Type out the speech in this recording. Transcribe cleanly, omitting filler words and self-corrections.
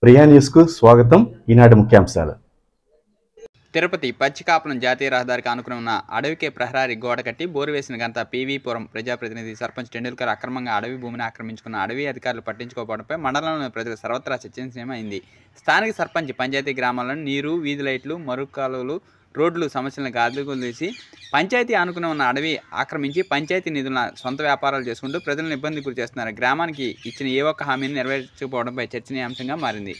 ప్రియా న్యూస్కు స్వాగతం. ఈనాటి ముఖ్యాంశాలు. తిరుపతి పచ్చికాపులం జాతీయ రహదారికి ఆనుకుని ఉన్న అడవికే ప్రహరీ గోడ కట్టి బోరు వేసిన ఘనత పీవీపురం ప్రజాప్రతినిధి సర్పంచ్ టెండూల్కర్ అక్రమంగా అడవి భూమిని ఆక్రమించుకున్న అడవి అధికారులు పట్టించుకోవడంపై మండలంలోని ప్రజలు సర్వత్రా చర్చనీయమైంది. స్థానిక సర్పంచ్ పంచాయతీ గ్రామాలను నీరు, వీధి లైట్లు, మరుకాలువలు, రోడ్లు సమస్యలను గాలికొదిలేసి పంచాయతీ ఆనుకుని ఉన్న అడవి ఆక్రమించి పంచాయతీ నిధులను సొంత వ్యాపారాలు చేసుకుంటూ ప్రజలను ఇబ్బంది గురి చేస్తున్నారు. గ్రామానికి ఇచ్చిన ఏ ఒక్క హామీని నెరవేర్చకపోవడంపై చర్చనీయాంశంగా మారింది.